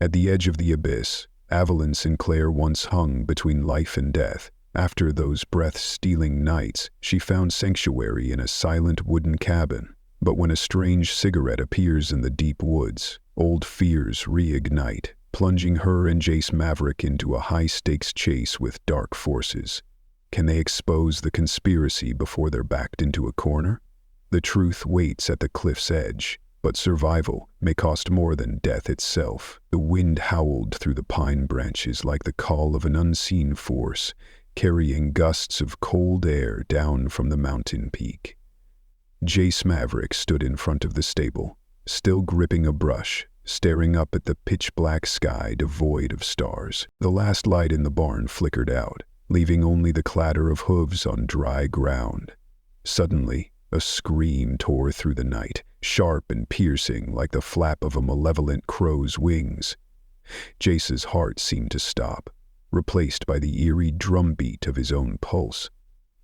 At the edge of the abyss, Evelyn Sinclair once hung between life and death. After those breath-stealing nights, she found sanctuary in a silent wooden cabin. But when a strange cigarette appears in the deep woods, old fears reignite, plunging her and Jace Maverick into a high-stakes chase with dark forces. Can they expose the conspiracy before they're backed into a corner? The truth waits at the cliff's edge, but survival may cost more than death itself. The wind howled through the pine branches like the call of an unseen force, carrying gusts of cold air down from the mountain peak. Jace Maverick stood in front of the stable, still gripping a brush, staring up at the pitch-black sky devoid of stars. The last light in the barn flickered out, leaving only the clatter of hooves on dry ground. Suddenly, a scream tore through the night, sharp and piercing like the flap of a malevolent crow's wings. Jace's heart seemed to stop, replaced by the eerie drumbeat of his own pulse.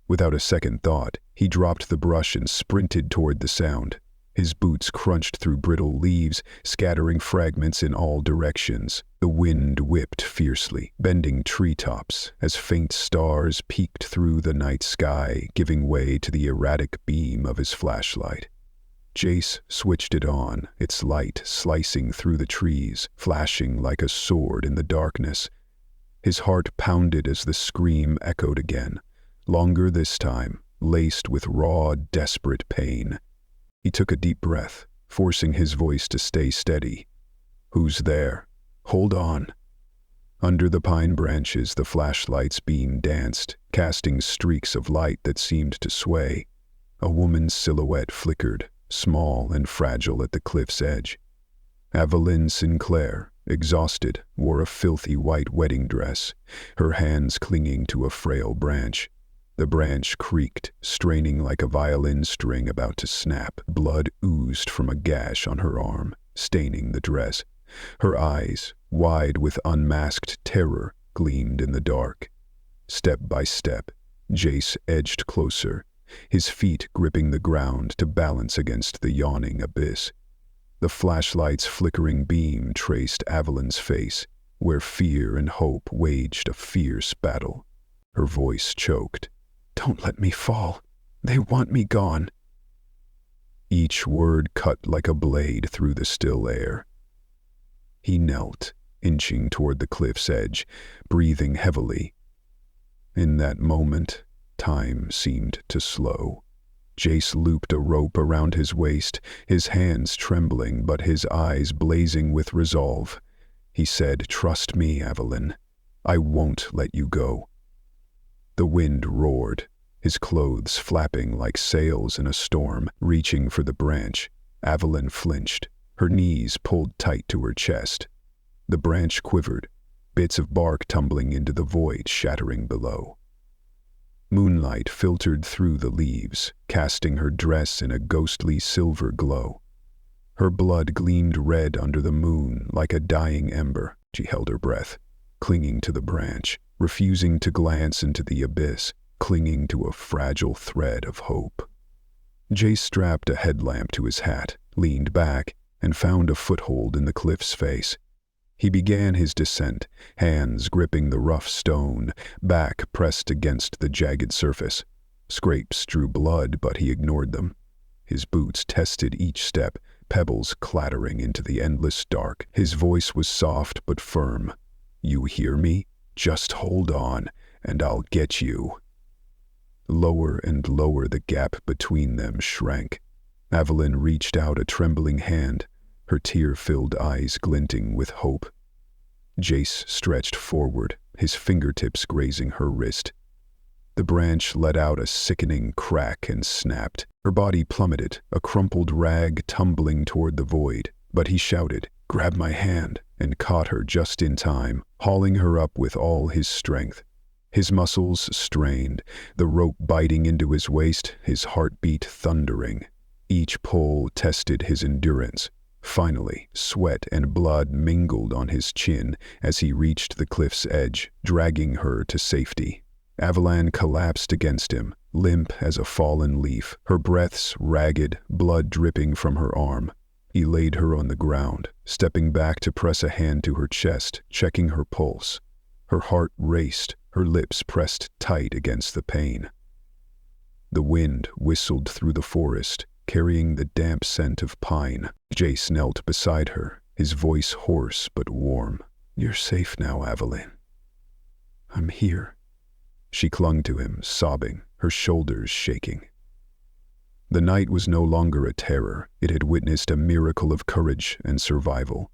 Without a second thought, he dropped the brush and sprinted toward the sound. His boots crunched through brittle leaves, scattering fragments in all directions. The wind whipped fiercely, bending treetops as faint stars peeked through the night sky, giving way to the erratic beam of his flashlight. Jace switched it on, its light slicing through the trees, flashing like a sword in the darkness. His heart pounded as the scream echoed again, longer this time, laced with raw, desperate pain. He took a deep breath, forcing his voice to stay steady. "Who's there? Hold on." Under the pine branches, the flashlight's beam danced, casting streaks of light that seemed to sway. A woman's silhouette flickered, small and fragile at the cliff's edge. Evelyn Sinclair, exhausted, wore a filthy white wedding dress, her hands clinging to a frail branch. The branch creaked, straining like a violin string about to snap. Blood oozed from a gash on her arm, staining the dress. Her eyes, wide with unmasked terror, gleamed in the dark. Step by step, Jace edged closer, his feet gripping the ground to balance against the yawning abyss. The flashlight's flickering beam traced Evelyn's face, where fear and hope waged a fierce battle. Her voice choked. "Don't let me fall. They want me gone." Each word cut like a blade through the still air. He knelt, inching toward the cliff's edge, breathing heavily. In that moment, time seemed to slow. Jace looped a rope around his waist, his hands trembling but his eyes blazing with resolve. He said, "Trust me, Evelyn. I won't let you go." The wind roared, his clothes flapping like sails in a storm, reaching for the branch. Evelyn flinched, her knees pulled tight to her chest. The branch quivered, bits of bark tumbling into the void, shattering below. Moonlight filtered through the leaves, casting her dress in a ghostly silver glow. Her blood gleamed red under the moon like a dying ember. She held her breath, clinging to the branch, refusing to glance into the abyss, clinging to a fragile thread of hope. Jace strapped a headlamp to his hat, leaned back, and found a foothold in the cliff's face. He began his descent, hands gripping the rough stone, back pressed against the jagged surface. Scrapes drew blood, but he ignored them. His boots tested each step, pebbles clattering into the endless dark. His voice was soft but firm. "You hear me? Just hold on, and I'll get you." Lower and lower the gap between them shrank. Evelyn reached out a trembling hand, her tear-filled eyes glinting with hope. Jace stretched forward, his fingertips grazing her wrist. The branch let out a sickening crack and snapped. Her body plummeted, a crumpled rag tumbling toward the void. But he shouted, "Grab my hand," and caught her just in time, hauling her up with all his strength. His muscles strained, the rope biting into his waist, his heartbeat thundering. Each pull tested his endurance. Finally, sweat and blood mingled on his chin as he reached the cliff's edge, dragging her to safety. Evelyn collapsed against him, limp as a fallen leaf, her breaths ragged, blood dripping from her arm. He laid her on the ground, stepping back to press a hand to her chest, checking her pulse. Her heart raced, her lips pressed tight against the pain. The wind whistled through the forest, carrying the damp scent of pine. Jace knelt beside her, his voice hoarse but warm. "You're safe now, Evelyn. I'm here." She clung to him, sobbing, her shoulders shaking. The night was no longer a terror. It had witnessed a miracle of courage and survival.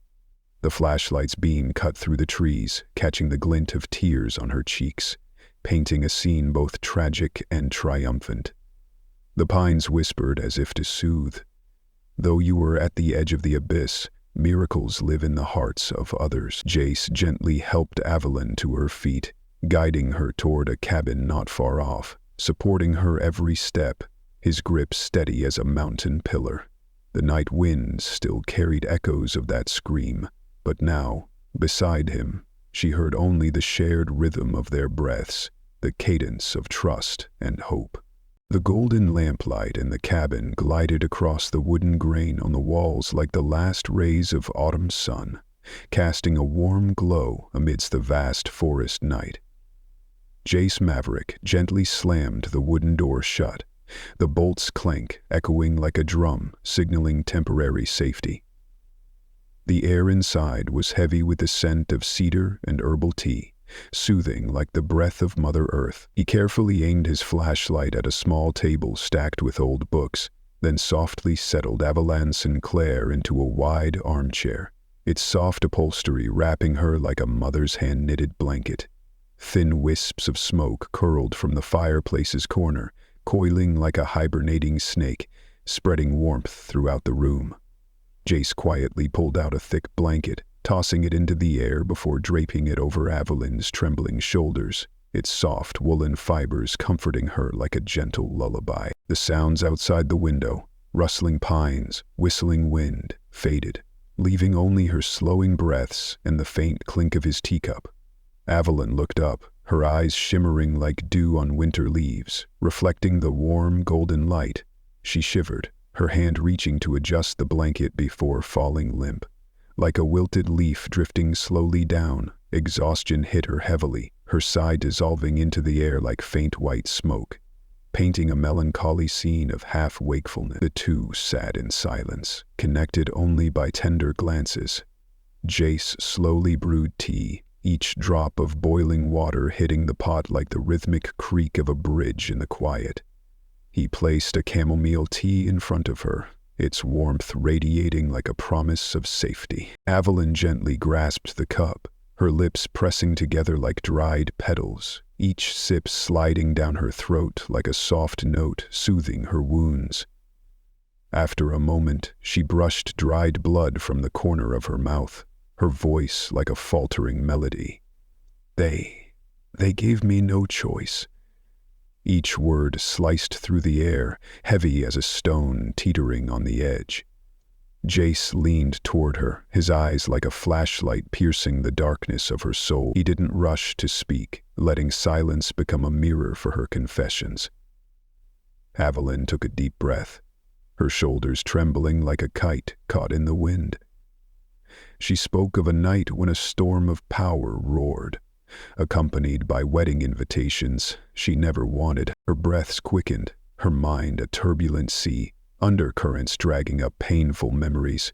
The flashlight's beam cut through the trees, catching the glint of tears on her cheeks, painting a scene both tragic and triumphant. The pines whispered as if to soothe. "Though you were at the edge of the abyss, miracles live in the hearts of others." Jace gently helped Evelyn to her feet, guiding her toward a cabin not far off, supporting her every step, his grip steady as a mountain pillar. The night winds still carried echoes of that scream, but now, beside him, she heard only the shared rhythm of their breaths, the cadence of trust and hope. The golden lamplight in the cabin glided across the wooden grain on the walls like the last rays of autumn's sun, casting a warm glow amidst the vast forest night. Jace Maverick gently slammed the wooden door shut, the bolt's clank echoing like a drum, signaling temporary safety. The air inside was heavy with the scent of cedar and herbal tea, soothing like the breath of Mother Earth. He carefully aimed his flashlight at a small table stacked with old books, then softly settled Evelyn Sinclair into a wide armchair, its soft upholstery wrapping her like a mother's hand-knitted blanket. Thin wisps of smoke curled from the fireplace's corner, coiling like a hibernating snake, spreading warmth throughout the room. Jace quietly pulled out a thick blanket, tossing it into the air before draping it over Evelyn's trembling shoulders, its soft woolen fibers comforting her like a gentle lullaby. The sounds outside the window, rustling pines, whistling wind, faded, leaving only her slowing breaths and the faint clink of his teacup. Evelyn looked up, her eyes shimmering like dew on winter leaves, reflecting the warm golden light. She shivered, her hand reaching to adjust the blanket before falling limp. Like a wilted leaf drifting slowly down, exhaustion hit her heavily, her sigh dissolving into the air like faint white smoke, painting a melancholy scene of half-wakefulness. The two sat in silence, connected only by tender glances. Jace slowly brewed tea, each drop of boiling water hitting the pot like the rhythmic creak of a bridge in the quiet. He placed a chamomile tea in front of her, its warmth radiating like a promise of safety. Evelyn gently grasped the cup, her lips pressing together like dried petals, each sip sliding down her throat like a soft note soothing her wounds. After a moment, she brushed dried blood from the corner of her mouth, her voice like a faltering melody. They gave me no choice." Each word sliced through the air, heavy as a stone teetering on the edge. Jace leaned toward her, his eyes like a flashlight piercing the darkness of her soul. He didn't rush to speak, letting silence become a mirror for her confessions. Evelyn took a deep breath, her shoulders trembling like a kite caught in the wind. She spoke of a night when a storm of power roared, accompanied by wedding invitations she never wanted. Her breaths quickened, her mind a turbulent sea, undercurrents dragging up painful memories.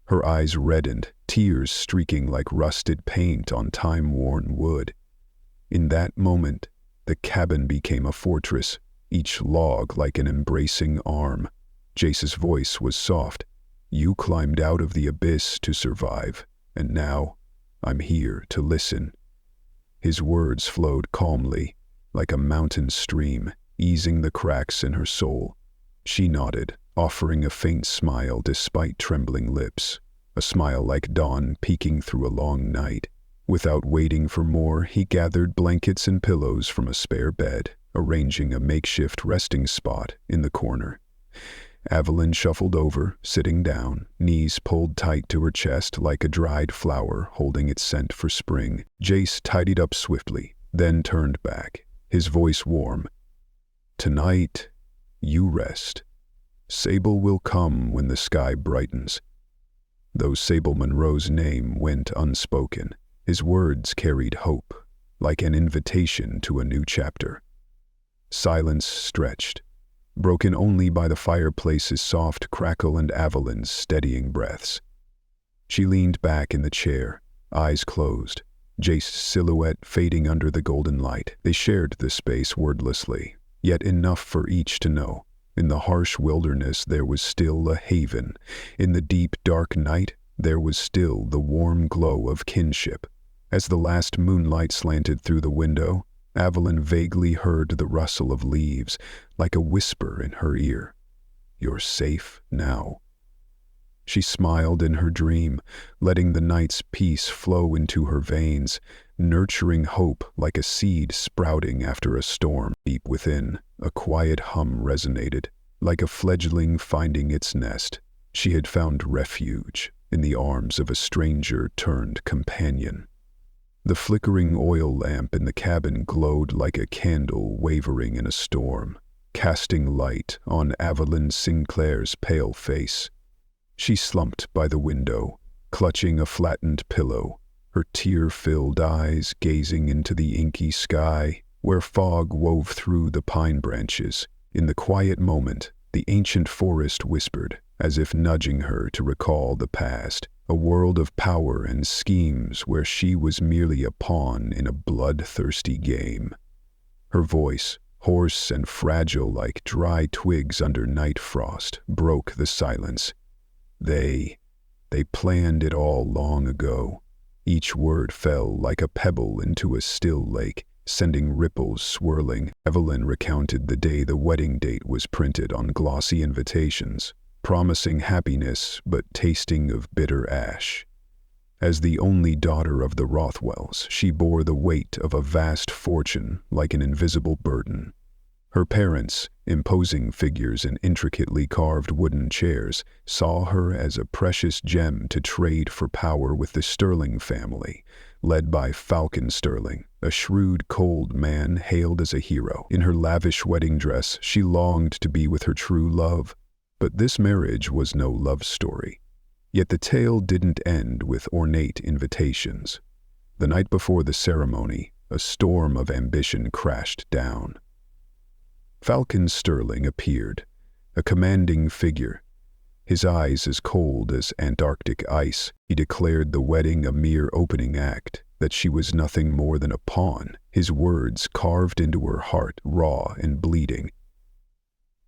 Her eyes reddened, tears streaking like rusted paint on time-worn wood. In that moment, the cabin became a fortress, each log like an embracing arm. Jace's voice was soft. "You climbed out of the abyss to survive, and now I'm here to listen." His words flowed calmly, like a mountain stream, easing the cracks in her soul. She nodded, offering a faint smile despite trembling lips, a smile like dawn peeking through a long night. Without waiting for more, he gathered blankets and pillows from a spare bed, arranging a makeshift resting spot in the corner. Evelyn shuffled over, sitting down, knees pulled tight to her chest like a dried flower holding its scent for spring. Jace tidied up swiftly, then turned back, his voice warm. "Tonight, you rest. Sable will come when the sky brightens." though Sable Monroe's name went unspoken. His words carried hope, like an invitation to a new chapter. Silence stretched, broken only by the fireplace's soft crackle and Evelyn's steadying breaths. She leaned back in the chair, eyes closed, Jace's silhouette fading under the golden light. They shared the space wordlessly, yet enough for each to know. In the harsh wilderness there was still a haven. In the deep, dark night there was still the warm glow of kinship. As the last moonlight slanted through the window, Evelyn vaguely heard the rustle of leaves, like a whisper in her ear. "You're safe now." She smiled in her dream, letting the night's peace flow into her veins, nurturing hope like a seed sprouting after a storm. Deep within, a quiet hum resonated, like a fledgling finding its nest. She had found refuge in the arms of a stranger-turned companion. The flickering oil lamp in the cabin glowed like a candle wavering in a storm, casting light on Evelyn Sinclair's pale face. She slumped by the window, clutching a flattened pillow, her tear-filled eyes gazing into the inky sky, where fog wove through the pine branches. In the quiet moment, the ancient forest whispered, as if nudging her to recall the past, a world of power and schemes where she was merely a pawn in a bloodthirsty game. Her voice, hoarse and fragile like dry twigs under night frost, broke the silence. They planned it all long ago. Each word fell like a pebble into a still lake, sending ripples swirling. Evelyn recounted the day the wedding date was printed on glossy invitations, promising happiness but tasting of bitter ash. As the only daughter of the Rothwells, she bore the weight of a vast fortune like an invisible burden. Her parents, imposing figures in intricately carved wooden chairs, saw her as a precious gem to trade for power with the Sterling family, led by Falcon Sterling, a shrewd, cold man hailed as a hero. In her lavish wedding dress, she longed to be with her true love. But this marriage was no love story. Yet the tale didn't end with ornate invitations. The night before the ceremony, a storm of ambition crashed down. Falcon Sterling appeared, a commanding figure. His eyes as cold as Antarctic ice, he declared the wedding a mere opening act, that she was nothing more than a pawn, his words carved into her heart, raw and bleeding.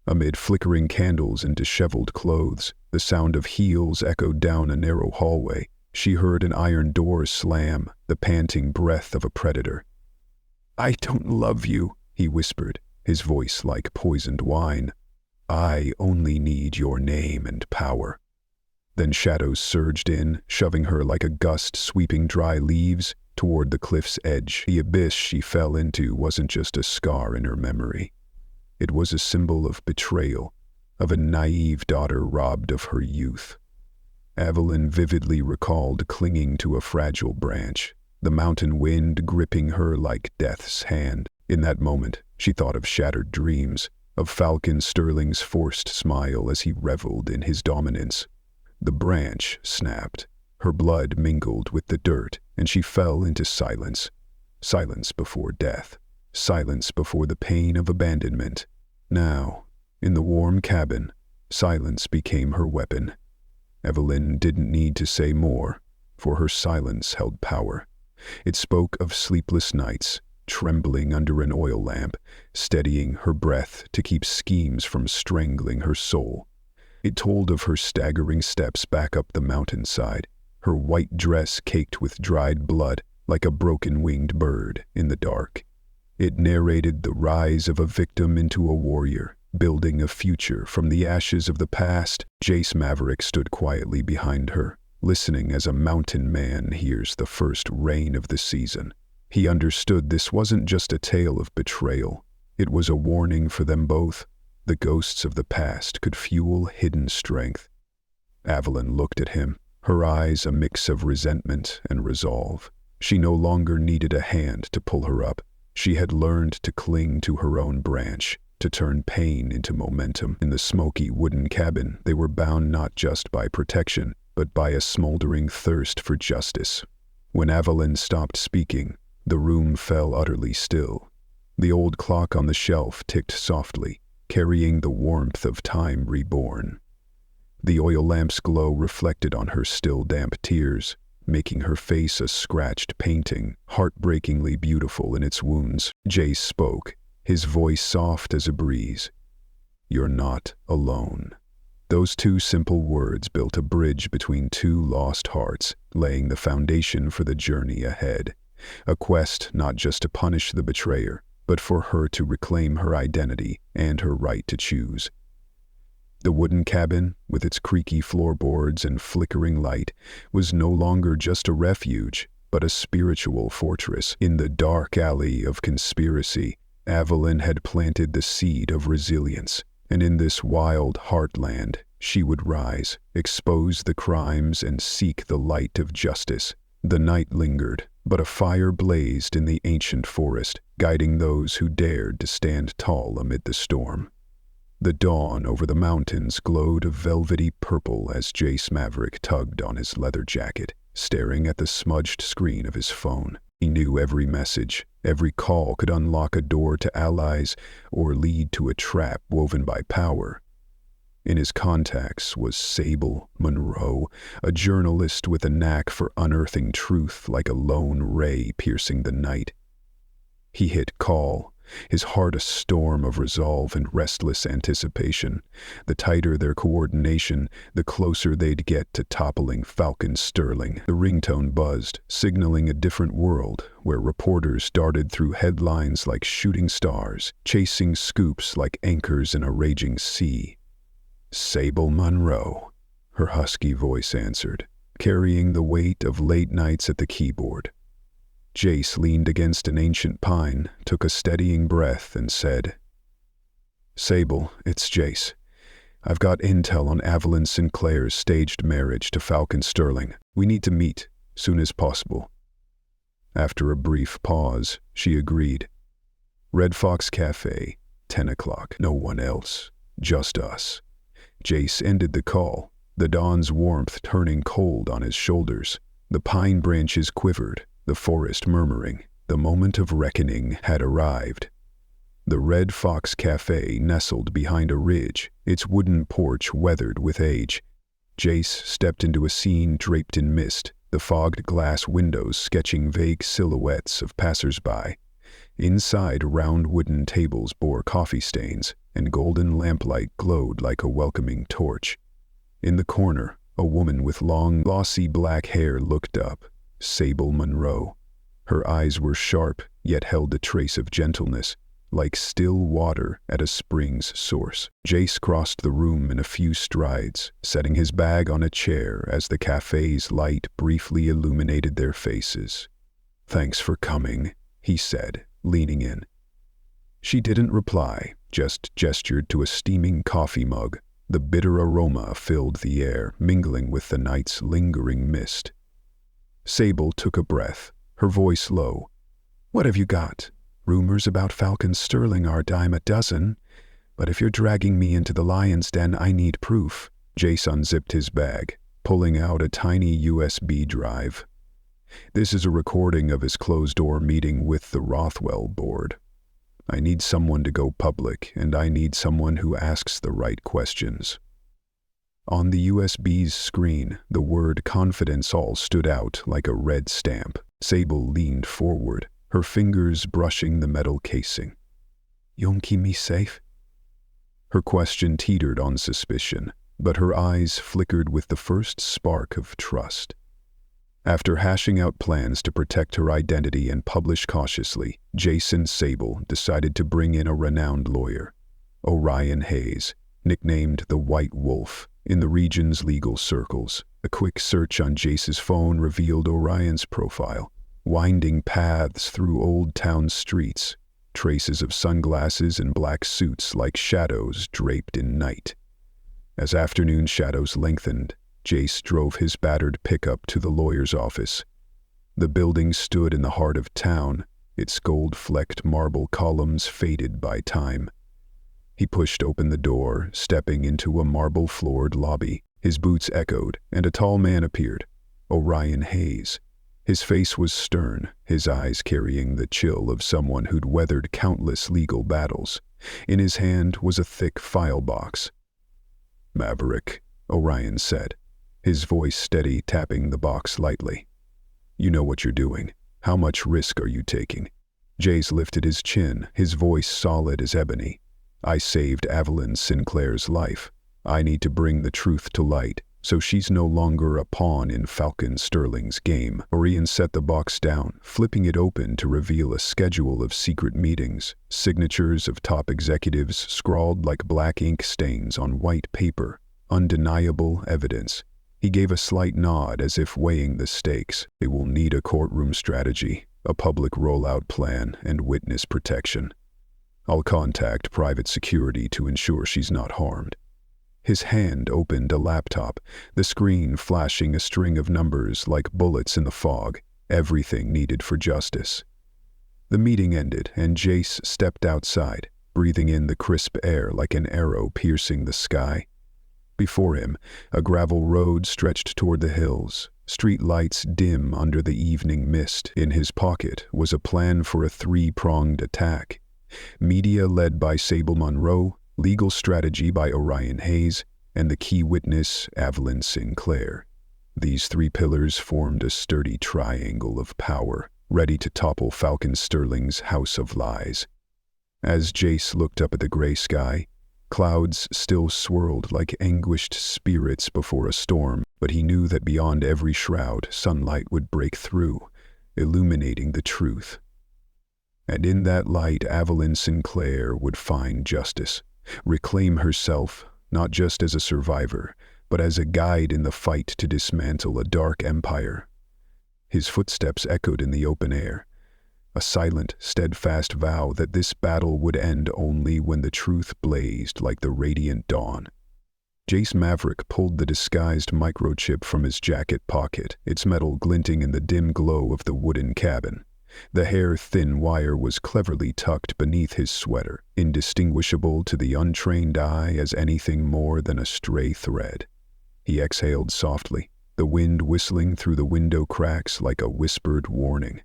Amid flickering candles and disheveled clothes, the sound of heels echoed down a narrow hallway. She heard an iron door slam, the panting breath of a predator. "I don't love you," he whispered, his voice like poisoned wine. "I only need your name and power." Then shadows surged in, shoving her like a gust sweeping dry leaves toward the cliff's edge. The abyss she fell into wasn't just a scar in her memory. It was a symbol of betrayal, of a naive daughter robbed of her youth. Evelyn vividly recalled clinging to a fragile branch, the mountain wind gripping her like death's hand. In that moment, she thought of shattered dreams, of Falcon Sterling's forced smile as he reveled in his dominance. The branch snapped, her blood mingled with the dirt, and she fell into silence. Silence before death, silence before the pain of abandonment. Now, in the warm cabin, silence became her weapon. Evelyn didn't need to say more, for her silence held power. It spoke of sleepless nights, trembling under an oil lamp, steadying her breath to keep schemes from strangling her soul. It told of her staggering steps back up the mountainside, her white dress caked with dried blood like a broken-winged bird in the dark. It narrated the rise of a victim into a warrior, building a future from the ashes of the past. Jace Maverick stood quietly behind her, listening as a mountain man hears the first rain of the season. He understood this wasn't just a tale of betrayal. It was a warning for them both. The ghosts of the past could fuel hidden strength. Evelyn looked at him, her eyes a mix of resentment and resolve. She no longer needed a hand to pull her up. She had learned to cling to her own branch, to turn pain into momentum. In the smoky wooden cabin, they were bound not just by protection, but but by a smoldering thirst for justice. When Evelyn stopped speaking, the room fell utterly still. The old clock on the shelf ticked softly, carrying the warmth of time reborn. The oil lamp's glow reflected on her still damp tears, making her face a scratched painting, heartbreakingly beautiful in its wounds. Jace spoke, his voice soft as a breeze. "You're not alone." Those two simple words built a bridge between two lost hearts, laying the foundation for the journey ahead. A quest not just to punish the betrayer, but for her to reclaim her identity and her right to choose. The wooden cabin, with its creaky floorboards and flickering light, was no longer just a refuge, but a spiritual fortress. In the dark alley of conspiracy, Evelyn had planted the seed of resilience, and in this wild heartland, she would rise, expose the crimes, and seek the light of justice. The night lingered, but a fire blazed in the ancient forest, guiding those who dared to stand tall amid the storm. The dawn over the mountains glowed a velvety purple as Jace Maverick tugged on his leather jacket, staring at the smudged screen of his phone. He knew every message, every call could unlock a door to allies or lead to a trap woven by power. In his contacts was Sable Monroe, a journalist with a knack for unearthing truth like a lone ray piercing the night. He hit call, his heart a storm of resolve and restless anticipation. The tighter their coordination, the closer they'd get to toppling Falcon Sterling. The ringtone buzzed, signaling a different world, where reporters darted through headlines like shooting stars, chasing scoops like anchors in a raging sea. "Sable Monroe," her husky voice answered, carrying the weight of late nights at the keyboard. Jace leaned against an ancient pine, took a steadying breath, and said, "Sable, it's Jace. I've got intel on Evelyn Sinclair's staged marriage to Falcon Sterling. We need to meet, soon as possible." After a brief pause, she agreed. "Red Fox Cafe, 10 o'clock. No one else, just us." Jace ended the call, the dawn's warmth turning cold on his shoulders. The pine branches quivered, the forest murmuring. The moment of reckoning had arrived. The Red Fox Cafe nestled behind a ridge, its wooden porch weathered with age. Jace stepped into a scene draped in mist, the fogged glass windows sketching vague silhouettes of passers-by. Inside, round wooden tables bore coffee stains, and golden lamplight glowed like a welcoming torch. In the corner, a woman with long, glossy black hair looked up. Sable Monroe. Her eyes were sharp, yet held a trace of gentleness, like still water at a spring's source. Jace crossed the room in a few strides, setting his bag on a chair as the cafe's light briefly illuminated their faces. "Thanks for coming," he said, leaning in. She didn't reply, just gestured to a steaming coffee mug. The bitter aroma filled the air, mingling with the night's lingering mist. Sable took a breath, her voice low. "What have you got? Rumors about Falcon Sterling are a dime a dozen, but if you're dragging me into the lion's den, I need proof." Jace unzipped his bag, pulling out a tiny USB drive. "This is a recording of his closed-door meeting with the Rothwell board. I need someone to go public, and I need someone who asks the right questions." On the USB's screen, the word "confidence all" stood out like a red stamp. Sable leaned forward, her fingers brushing the metal casing. "You'll keep me safe?" Her question teetered on suspicion, but her eyes flickered with the first spark of trust. After hashing out plans to protect her identity and publish cautiously, Jace and Sable decided to bring in a renowned lawyer, Orion Haze, nicknamed the White Wolf in the region's legal circles. A quick search on Jace's phone revealed Orion's profile, winding paths through old town streets, traces of sunglasses and black suits like shadows draped in night. As afternoon shadows lengthened, Jace drove his battered pickup to the lawyer's office. The building stood in the heart of town, its gold-flecked marble columns faded by time. He pushed open the door, stepping into a marble-floored lobby. His boots echoed, and a tall man appeared, Orion Haze. His face was stern, his eyes carrying the chill of someone who'd weathered countless legal battles. In his hand was a thick file box. "Maverick," Orion said, his voice steady, tapping the box lightly. "You know what you're doing. How much risk are you taking?" Jace lifted his chin, his voice solid as ebony. "I saved Evelyn Sinclair's life. I need to bring the truth to light, so she's no longer a pawn in Falcon Sterling's game." Orion set the box down, flipping it open to reveal a schedule of secret meetings, signatures of top executives scrawled like black ink stains on white paper, undeniable evidence. He gave a slight nod as if weighing the stakes. They will need a courtroom strategy, a public rollout plan, and witness protection. I'll contact private security to ensure she's not harmed. His hand opened a laptop, the screen flashing a string of numbers like bullets in the fog, everything needed for justice. The meeting ended, and Jace stepped outside, breathing in the crisp air like an arrow piercing the sky. Before him, a gravel road stretched toward the hills, street lights dim under the evening mist. In his pocket was a plan for a three-pronged attack. Media led by Sable Monroe, legal strategy by Orion Haze, and the key witness, Evelyn Sinclair. These three pillars formed a sturdy triangle of power, ready to topple Falcon Sterling's house of lies. As Jace looked up at the gray sky, clouds still swirled like anguished spirits before a storm, but he knew that beyond every shroud, sunlight would break through, illuminating the truth. And in that light, Evelyn Sinclair would find justice, reclaim herself, not just as a survivor, but as a guide in the fight to dismantle a dark empire. His footsteps echoed in the open air, a silent, steadfast vow that this battle would end only when the truth blazed like the radiant dawn. Jace Maverick pulled the disguised microchip from his jacket pocket, its metal glinting in the dim glow of the wooden cabin. The hair-thin wire was cleverly tucked beneath his sweater, indistinguishable to the untrained eye as anything more than a stray thread. He exhaled softly, the wind whistling through the window cracks like a whispered warning.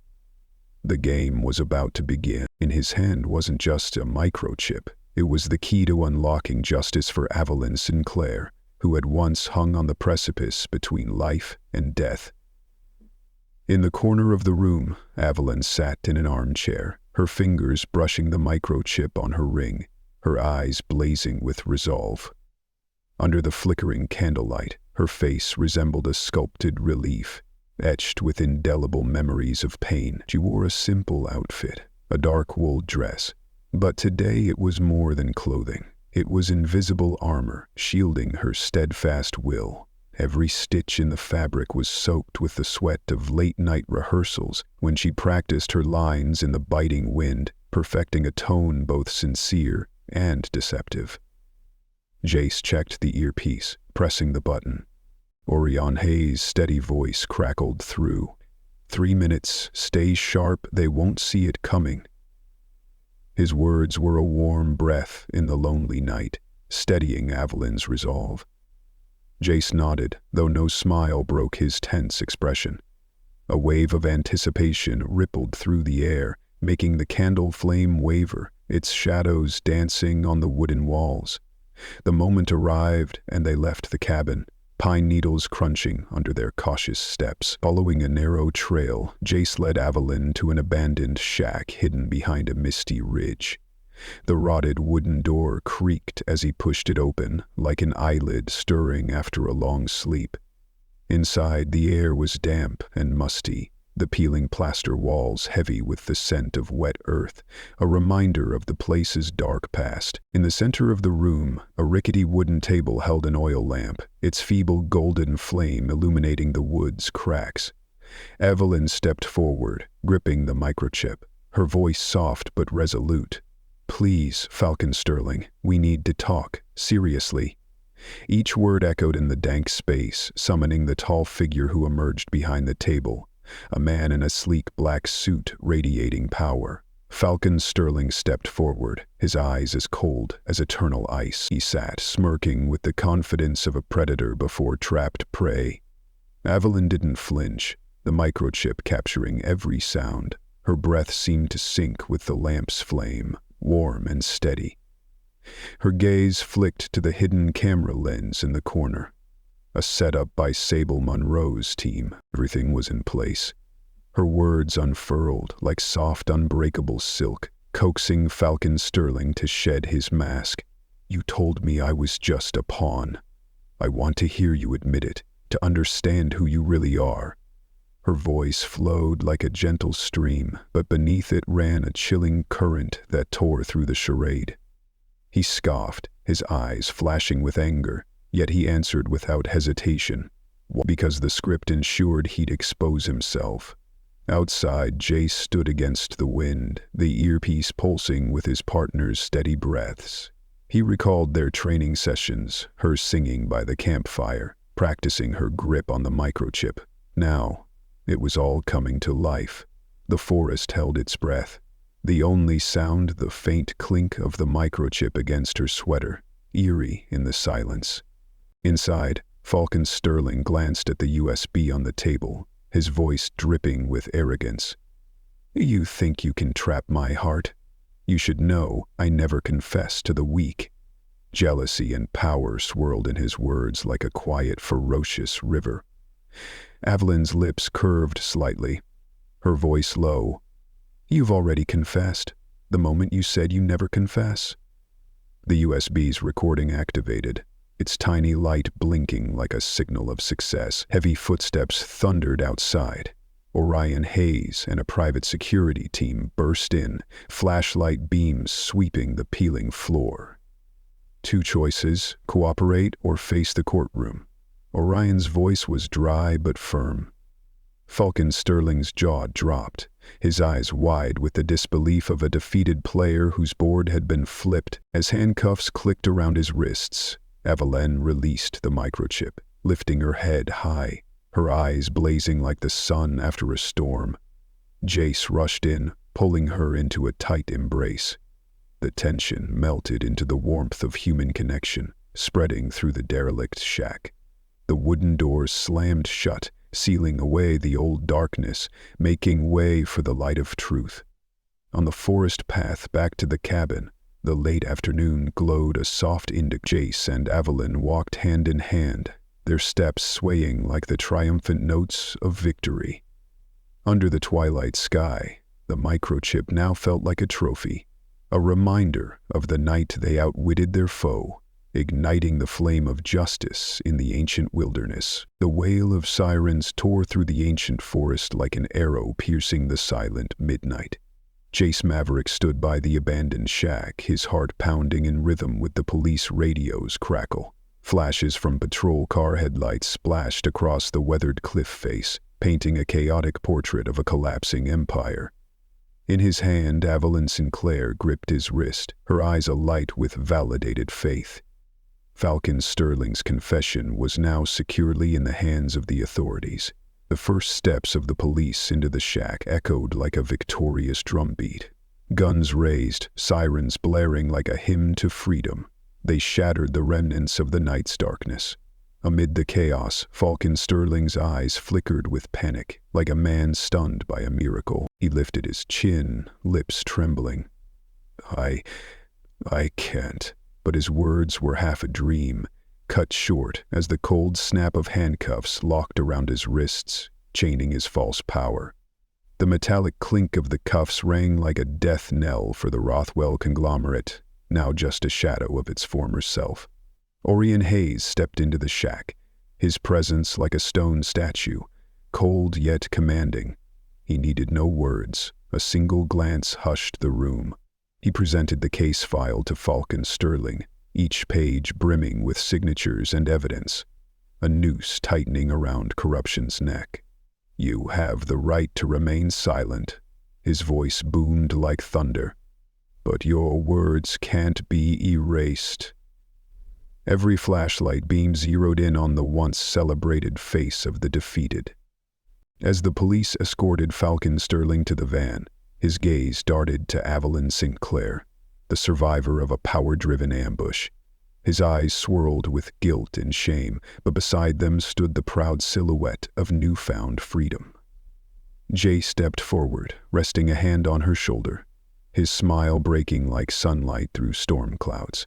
The game was about to begin. In his hand wasn't just a microchip. It was the key to unlocking justice for Evelyn Sinclair, who had once hung on the precipice between life and death. In the corner of the room, Evelyn sat in an armchair, her fingers brushing the microchip on her ring, her eyes blazing with resolve. Under the flickering candlelight, her face resembled a sculpted relief, etched with indelible memories of pain. She wore a simple outfit, a dark wool dress, but today it was more than clothing. It was invisible armor, shielding her steadfast will. Every stitch in the fabric was soaked with the sweat of late-night rehearsals when she practiced her lines in the biting wind, perfecting a tone both sincere and deceptive. Jace checked the earpiece, pressing the button. Orion Haze's steady voice crackled through. 3 minutes, stay sharp, they won't see it coming. His words were a warm breath in the lonely night, steadying Evelyn's resolve. Jace nodded, though no smile broke his tense expression. A wave of anticipation rippled through the air, making the candle flame waver, its shadows dancing on the wooden walls. The moment arrived, and they left the cabin, pine needles crunching under their cautious steps. Following a narrow trail, Jace led Evelyn to an abandoned shack hidden behind a misty ridge. The rotted wooden door creaked as he pushed it open, like an eyelid stirring after a long sleep. Inside, the air was damp and musty, the peeling plaster walls heavy with the scent of wet earth, a reminder of the place's dark past. In the center of the room, a rickety wooden table held an oil lamp, its feeble golden flame illuminating the wood's cracks. Evelyn stepped forward, gripping the microchip, her voice soft but resolute. "Please, Falcon Sterling, we need to talk, seriously." Each word echoed in the dank space, summoning the tall figure who emerged behind the table, a man in a sleek black suit radiating power. Falcon Sterling stepped forward, his eyes as cold as eternal ice. He sat, smirking with the confidence of a predator before trapped prey. Evelyn didn't flinch, the microchip capturing every sound. Her breath seemed to sync with the lamp's flame, warm and steady. Her gaze flicked to the hidden camera lens in the corner. A setup by Sable Monroe's team. Everything was in place. Her words unfurled like soft, unbreakable silk, coaxing Falcon Sterling to shed his mask. "You told me I was just a pawn. I want to hear you admit it, to understand who you really are." Her voice flowed like a gentle stream, but beneath it ran a chilling current that tore through the charade. He scoffed, his eyes flashing with anger, yet he answered without hesitation. Because the script ensured he'd expose himself. Outside, Jace stood against the wind, the earpiece pulsing with his partner's steady breaths. He recalled their training sessions, her singing by the campfire, practicing her grip on the microchip. Now, it was all coming to life. The forest held its breath. The only sound, the faint clink of the microchip against her sweater, eerie in the silence. Inside, Falcon Sterling glanced at the USB on the table, his voice dripping with arrogance. "You think you can trap my heart? You should know I never confess to the weak." Jealousy and power swirled in his words like a quiet, ferocious river. Evelyn's lips curved slightly, her voice low. "You've already confessed, the moment you said you never confess." The USB's recording activated, its tiny light blinking like a signal of success. Heavy footsteps thundered outside. Orion Haze and a private security team burst in, flashlight beams sweeping the peeling floor. Two choices, cooperate or face the courtroom. Orion's voice was dry but firm. Falcon Sterling's jaw dropped, his eyes wide with the disbelief of a defeated player whose board had been flipped. As handcuffs clicked around his wrists, Evelyn released the microchip, lifting her head high, her eyes blazing like the sun after a storm. Jace rushed in, pulling her into a tight embrace. The tension melted into the warmth of human connection, spreading through the derelict shack. The wooden doors slammed shut, sealing away the old darkness, making way for the light of truth. On the forest path back to the cabin, the late afternoon glowed a soft indigo. Jace and Evelyn walked hand in hand, their steps swaying like the triumphant notes of victory. Under the twilight sky, the microchip now felt like a trophy, a reminder of the night they outwitted their foe, igniting the flame of justice in the ancient wilderness. The wail of sirens tore through the ancient forest like an arrow piercing the silent midnight. Jace Maverick stood by the abandoned shack, his heart pounding in rhythm with the police radio's crackle. Flashes from patrol car headlights splashed across the weathered cliff face, painting a chaotic portrait of a collapsing empire. In his hand, Evelyn Sinclair gripped his wrist, her eyes alight with validated faith. Falcon Sterling's confession was now securely in the hands of the authorities. The first steps of the police into the shack echoed like a victorious drumbeat. Guns raised, sirens blaring like a hymn to freedom. They shattered the remnants of the night's darkness. Amid the chaos, Falcon Sterling's eyes flickered with panic, like a man stunned by a miracle. He lifted his chin, lips trembling. I can't." But his words were half a dream, cut short as the cold snap of handcuffs locked around his wrists, chaining his false power. The metallic clink of the cuffs rang like a death knell for the Rothwell conglomerate, now just a shadow of its former self. Orion Haze stepped into the shack, his presence like a stone statue, cold yet commanding. He needed no words, a single glance hushed the room. He presented the case file to Falcon Sterling, each page brimming with signatures and evidence, a noose tightening around corruption's neck. "You have the right to remain silent," his voice boomed like thunder, "but your words can't be erased." Every flashlight beam zeroed in on the once celebrated face of the defeated. As the police escorted Falcon Sterling to the van, His gaze darted to Evelyn Sinclair, the survivor of a power-driven ambush. His eyes swirled with guilt and shame, but beside them stood the proud silhouette of newfound freedom. Jace stepped forward, resting a hand on her shoulder, his smile breaking like sunlight through storm clouds.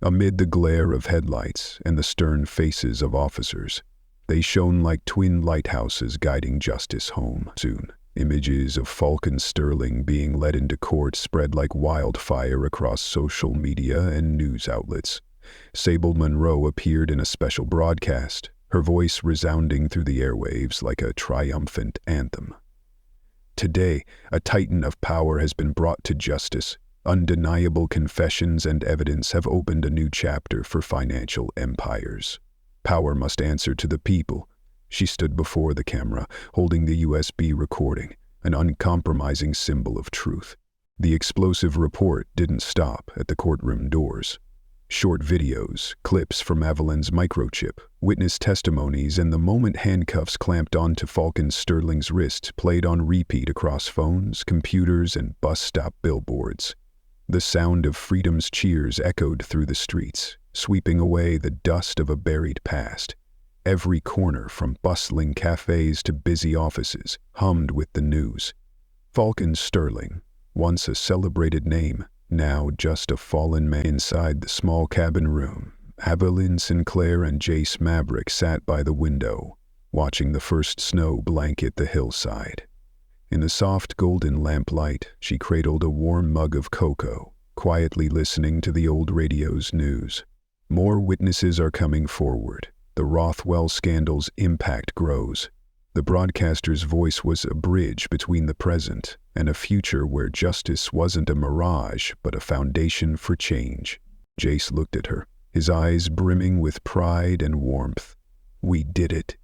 Amid the glare of headlights and the stern faces of officers, they shone like twin lighthouses guiding justice home. Soon, images of Falcon Sterling being led into court spread like wildfire across social media and news outlets. Sable Monroe appeared in a special broadcast, her voice resounding through the airwaves like a triumphant anthem. Today, a titan of power has been brought to justice. Undeniable confessions and evidence have opened a new chapter for financial empires. Power must answer to the people. She stood before the camera, holding the USB recording, an uncompromising symbol of truth. The explosive report didn't stop at the courtroom doors. Short videos, clips from Evelyn's microchip, witness testimonies, and the moment handcuffs clamped onto Falcon Sterling's wrist played on repeat across phones, computers, and bus stop billboards. The sound of freedom's cheers echoed through the streets, sweeping away the dust of a buried past. Every corner, from bustling cafes to busy offices, hummed with the news. Falcon Sterling, once a celebrated name, now just a fallen man. Inside the small cabin room, Evelyn Sinclair and Jace Maverick sat by the window, watching the first snow blanket the hillside. In the soft golden lamplight, she cradled a warm mug of cocoa, quietly listening to the old radio's news. More witnesses are coming forward. The Rothwell scandal's impact grows. The broadcaster's voice was a bridge between the present and a future where justice wasn't a mirage but a foundation for change. Jace looked at her, his eyes brimming with pride and warmth. "We did it."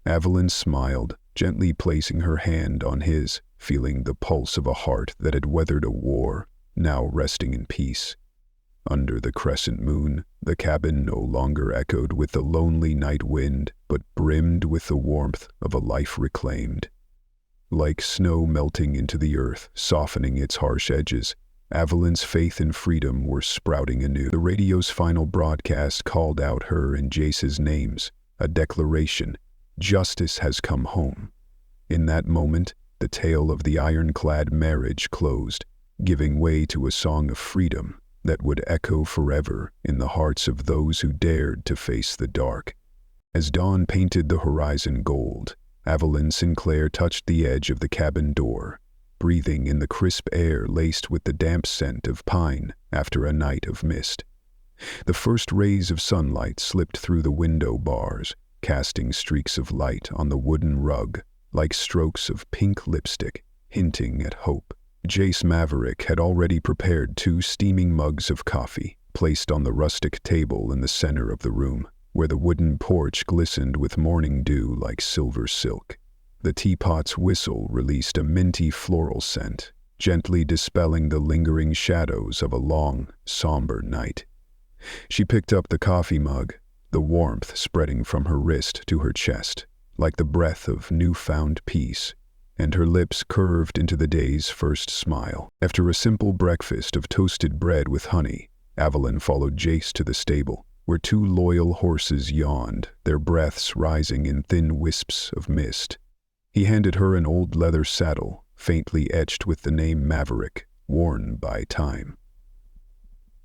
Evelyn smiled, gently placing her hand on his, feeling the pulse of a heart that had weathered a war, now resting in peace. Under the crescent moon, the cabin no longer echoed with the lonely night wind, but brimmed with the warmth of a life reclaimed. Like snow melting into the earth, softening its harsh edges, Evelyn's faith and freedom were sprouting anew. The radio's final broadcast called out her and Jace's names, a declaration: justice has come home. In that moment, the tale of the ironclad marriage closed, giving way to a song of freedom that would echo forever in the hearts of those who dared to face the dark. As dawn painted the horizon gold, Evelyn Sinclair touched the edge of the cabin door, breathing in the crisp air laced with the damp scent of pine after a night of mist. The first rays of sunlight slipped through the window bars, casting streaks of light on the wooden rug, like strokes of pink lipstick, hinting at hope. Jace Maverick had already prepared 2 steaming mugs of coffee, placed on the rustic table in the center of the room, where the wooden porch glistened with morning dew like silver silk. The teapot's whistle released a minty floral scent, gently dispelling the lingering shadows of a long, somber night. She picked up the coffee mug, the warmth spreading from her wrist to her chest, like the breath of newfound peace, and her lips curved into the day's first smile. After a simple breakfast of toasted bread with honey, Evelyn followed Jace to the stable, where 2 loyal horses yawned, their breaths rising in thin wisps of mist. He handed her an old leather saddle, faintly etched with the name Maverick, worn by time.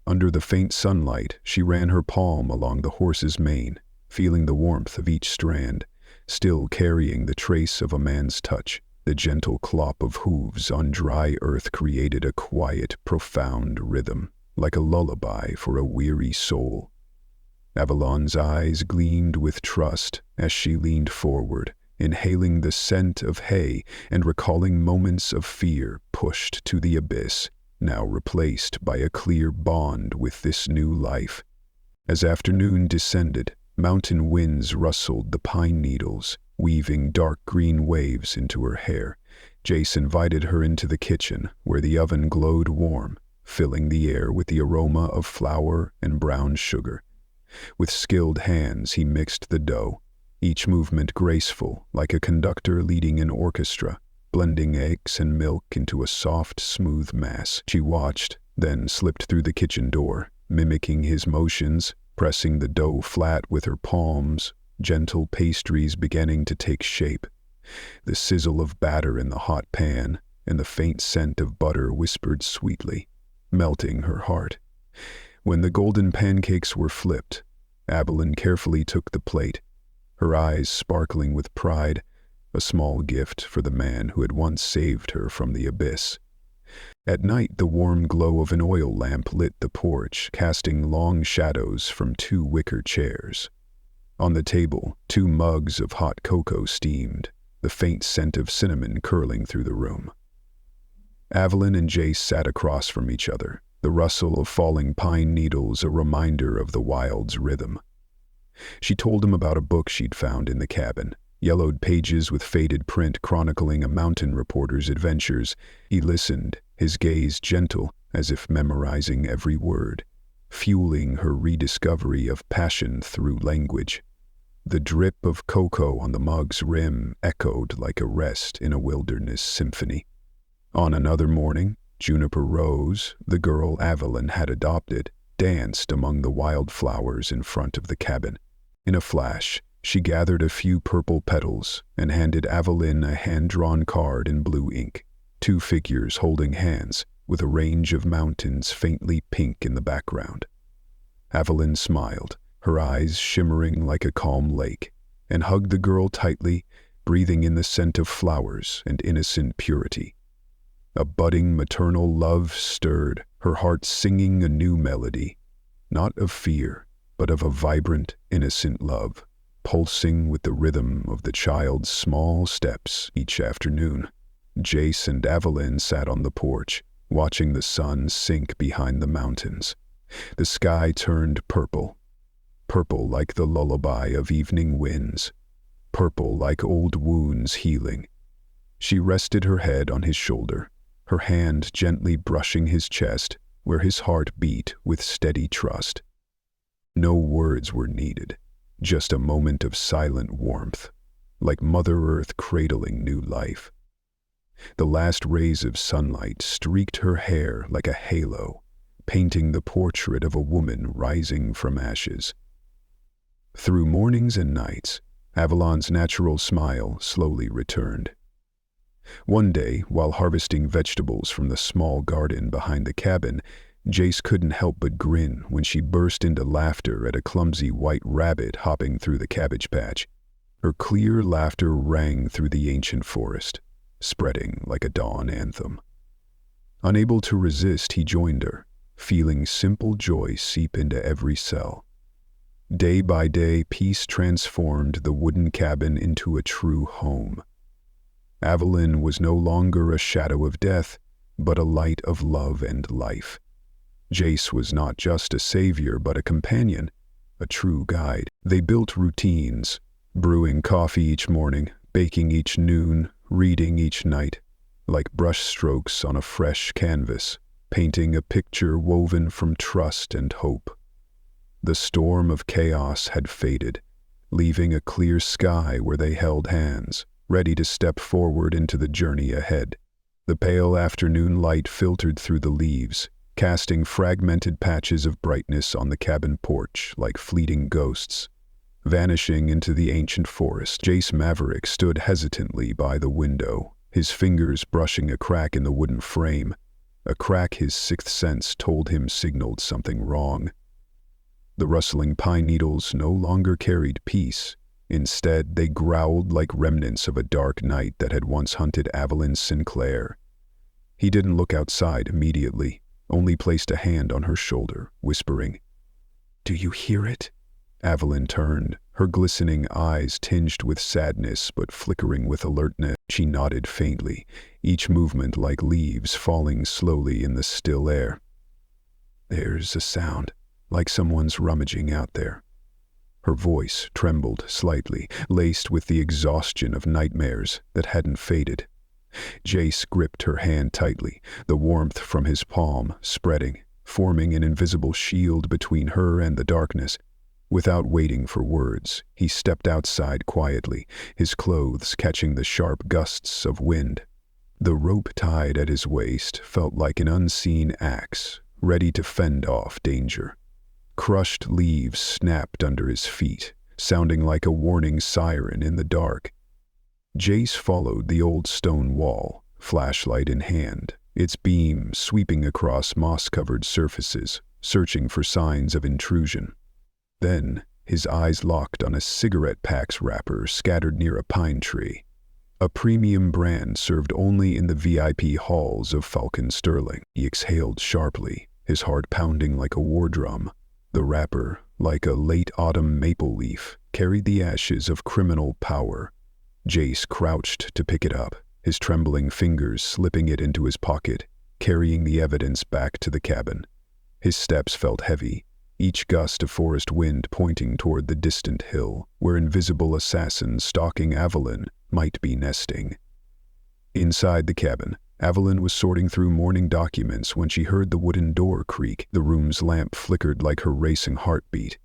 Under the faint sunlight, she ran her palm along the horse's mane, feeling the warmth of each strand, still carrying the trace of a man's touch. The gentle clop of hooves on dry earth created a quiet, profound rhythm, like a lullaby for a weary soul. Evelyn's eyes gleamed with trust as she leaned forward, inhaling the scent of hay and recalling moments of fear pushed to the abyss, now replaced by a clear bond with this new life. As afternoon descended, mountain winds rustled the pine needles, weaving dark green waves into her hair. Jace invited her into the kitchen, where the oven glowed warm, filling the air with the aroma of flour and brown sugar. With skilled hands, he mixed the dough, each movement graceful, like a conductor leading an orchestra, blending eggs and milk into a soft, smooth mass. She watched, then slipped through the kitchen door, mimicking his motions, pressing the dough flat with her palms, gentle pastries beginning to take shape. The sizzle of batter in the hot pan and the faint scent of butter whispered sweetly, melting her heart. When the golden pancakes were flipped, Evelyn carefully took the plate, her eyes sparkling with pride, a small gift for the man who had once saved her from the abyss. At night, the warm glow of an oil lamp lit the porch, casting long shadows from 2 wicker chairs. On the table, 2 mugs of hot cocoa steamed, the faint scent of cinnamon curling through the room. Evelyn and Jace sat across from each other, the rustle of falling pine needles a reminder of the wild's rhythm. She told him about a book she'd found in the cabin, yellowed pages with faded print chronicling a mountain reporter's adventures. He listened, his gaze gentle, as if memorizing every word, fueling her rediscovery of passion through language. The drip of cocoa on the mug's rim echoed like a rest in a wilderness symphony. On another morning, Juniper Rose, the girl Evelyn had adopted, danced among the wildflowers in front of the cabin. In a flash, she gathered a few purple petals and handed Evelyn a hand-drawn card in blue ink, 2 figures holding hands, with a range of mountains faintly pink in the background. Evelyn smiled, her eyes shimmering like a calm lake, and hugged the girl tightly, breathing in the scent of flowers and innocent purity. A budding maternal love stirred, her heart singing a new melody, not of fear, but of a vibrant, innocent love, pulsing with the rhythm of the child's small steps each afternoon. Jace and Evelyn sat on the porch, watching the sun sink behind the mountains. The sky turned purple, purple like the lullaby of evening winds, purple like old wounds healing. She rested her head on his shoulder, her hand gently brushing his chest where his heart beat with steady trust. No words were needed, just a moment of silent warmth, like Mother Earth cradling new life. The last rays of sunlight streaked her hair like a halo, painting the portrait of a woman rising from ashes. Through mornings and nights, Evelyn's natural smile slowly returned. One day, while harvesting vegetables from the small garden behind the cabin, Jace couldn't help but grin when she burst into laughter at a clumsy white rabbit hopping through the cabbage patch. Her clear laughter rang through the ancient forest, spreading like a dawn anthem. Unable to resist, he joined her, feeling simple joy seep into every cell. Day by day, peace transformed the wooden cabin into a true home. Evelyn was no longer a shadow of death, but a light of love and life. Jace was not just a savior, but a companion, a true guide. They built routines, brewing coffee each morning, baking each noon, reading each night, like brushstrokes on a fresh canvas, painting a picture woven from trust and hope. The storm of chaos had faded, leaving a clear sky where they held hands, ready to step forward into the journey ahead. The pale afternoon light filtered through the leaves, casting fragmented patches of brightness on the cabin porch like fleeting ghosts. Vanishing into the ancient forest, Jace Maverick stood hesitantly by the window, his fingers brushing a crack in the wooden frame, a crack his sixth sense told him signaled something wrong. The rustling pine needles no longer carried peace. Instead, they growled like remnants of a dark night that had once hunted Evelyn Sinclair. He didn't look outside immediately, only placed a hand on her shoulder, whispering, "Do you hear it?" Evelyn turned, her glistening eyes tinged with sadness but flickering with alertness. She nodded faintly, each movement like leaves falling slowly in the still air. "There's a sound, like someone's rummaging out there." Her voice trembled slightly, laced with the exhaustion of nightmares that hadn't faded. Jace gripped her hand tightly, the warmth from his palm spreading, forming an invisible shield between her and the darkness. Without waiting for words, he stepped outside quietly, his clothes catching the sharp gusts of wind. The rope tied at his waist felt like an unseen axe, ready to fend off danger. Crushed leaves snapped under his feet, sounding like a warning siren in the dark. Jace followed the old stone wall, flashlight in hand, its beam sweeping across moss-covered surfaces, searching for signs of intrusion. Then, his eyes locked on a cigarette pack's wrapper scattered near a pine tree. A premium brand served only in the VIP halls of Falcon Sterling. He exhaled sharply, his heart pounding like a war drum. The wrapper, like a late autumn maple leaf, carried the ashes of criminal power. Jace crouched to pick it up, his trembling fingers slipping it into his pocket, carrying the evidence back to the cabin. His steps felt heavy, each gust of forest wind pointing toward the distant hill, where invisible assassins stalking Evelyn might be nesting. Inside the cabin, Evelyn was sorting through morning documents when she heard the wooden door creak. The room's lamp flickered like her racing heartbeat.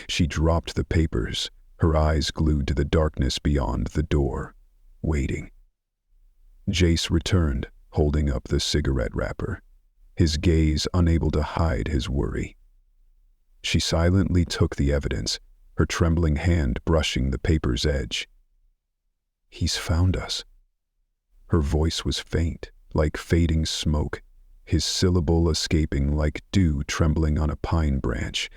She dropped the papers, her eyes glued to the darkness beyond the door, waiting. Jace returned, holding up the cigarette wrapper, his gaze unable to hide his worry. She silently took the evidence, her trembling hand brushing the paper's edge. "He's found us." Her voice was faint, like fading smoke, his syllable escaping like dew trembling on a pine branch.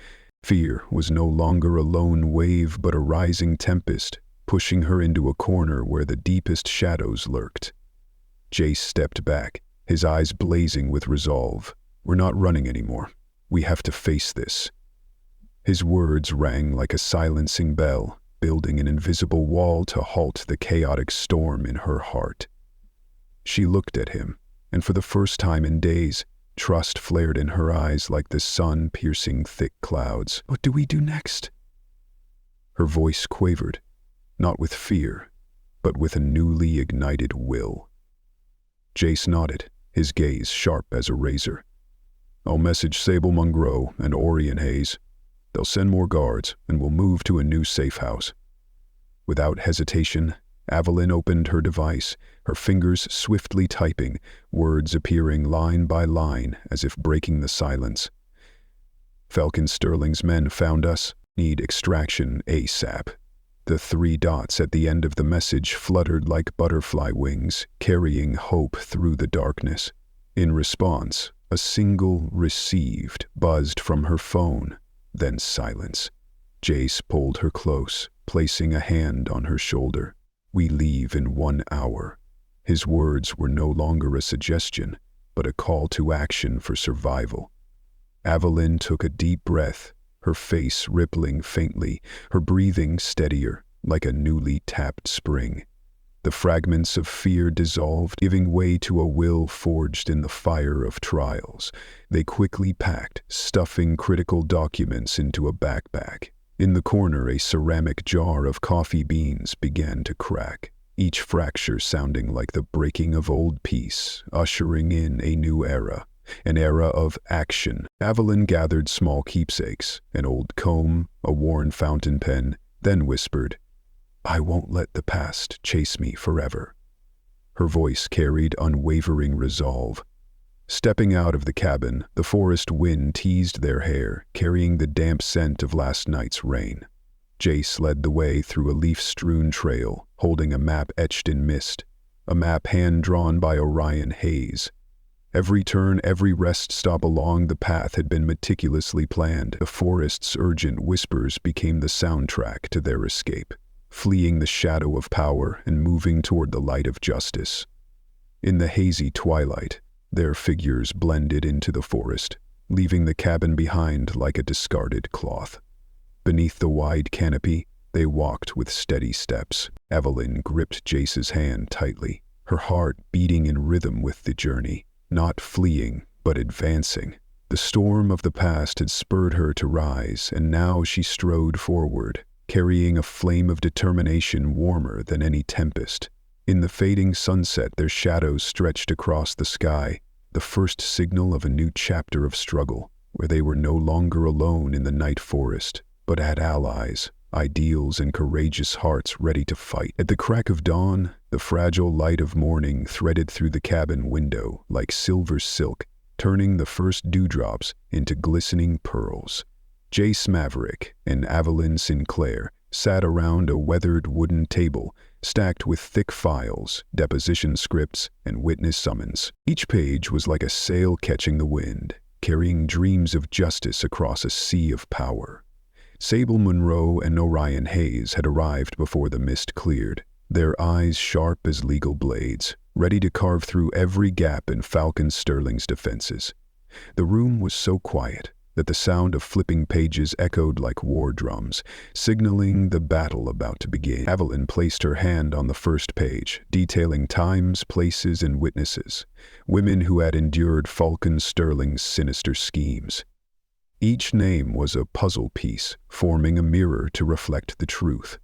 Fear was no longer a lone wave but a rising tempest, pushing her into a corner where the deepest shadows lurked. Jace stepped back, his eyes blazing with resolve. "We're not running anymore. We have to face this." His words rang like a silencing bell, building an invisible wall to halt the chaotic storm in her heart. She looked at him, and for the first time in days, trust flared in her eyes like the sun piercing thick clouds. "What do we do next?" Her voice quavered, not with fear, but with a newly ignited will. Jace nodded, his gaze sharp as a razor. "I'll message Sable Monroe and Orion Haze. They'll send more guards, and we'll move to a new safe house." Without hesitation, Evelyn opened her device, her fingers swiftly typing, words appearing line by line as if breaking the silence. "Falcon Sterling's men found us. Need extraction ASAP." The 3 dots at the end of the message fluttered like butterfly wings, carrying hope through the darkness. In response, a single "received" buzzed from her phone, then silence. Jace pulled her close, placing a hand on her shoulder. "We leave in 1 hour." His words were no longer a suggestion, but a call to action for survival. Evelyn took a deep breath, her face rippling faintly, her breathing steadier, like a newly tapped spring. The fragments of fear dissolved, giving way to a will forged in the fire of trials. They quickly packed, stuffing critical documents into a backpack. In the corner, a ceramic jar of coffee beans began to crack, each fracture sounding like the breaking of old peace, ushering in a new era. An era of action. Evelyn gathered small keepsakes, an old comb, a worn fountain pen, then whispered, "I won't let the past chase me forever." Her voice carried unwavering resolve. Stepping out of the cabin, the forest wind teased their hair, carrying the damp scent of last night's rain. Jace led the way through a leaf-strewn trail, holding a map etched in mist, a map hand-drawn by Orion Haze. Every turn, every rest stop along the path had been meticulously planned. The forest's urgent whispers became the soundtrack to their escape, fleeing the shadow of power and moving toward the light of justice. In the hazy twilight, their figures blended into the forest, leaving the cabin behind like a discarded cloth. Beneath the wide canopy, they walked with steady steps. Evelyn gripped Jace's hand tightly, her heart beating in rhythm with the journey. Not fleeing, but advancing. The storm of the past had spurred her to rise, and now she strode forward, carrying a flame of determination warmer than any tempest. In the fading sunset, their shadows stretched across the sky, the first signal of a new chapter of struggle, where they were no longer alone in the night forest, but had allies, ideals, and courageous hearts ready to fight. At the crack of dawn, The fragile light of morning threaded through the cabin window like silver silk, turning the first dewdrops into glistening pearls. Jace Maverick and Evelyn Sinclair sat around a weathered wooden table stacked with thick files, deposition scripts, and witness summons. Each page was like a sail catching the wind, carrying dreams of justice across a sea of power. Sable Monroe and Orion Haze had arrived before the mist cleared, their eyes sharp as legal blades, ready to carve through every gap in Falcon Sterling's defenses. The room was so quiet that the sound of flipping pages echoed like war drums, signaling the battle about to begin. Evelyn placed her hand on the first page, detailing times, places, and witnesses, women who had endured Falcon Sterling's sinister schemes. Each name was a puzzle piece, forming a mirror to reflect the truth.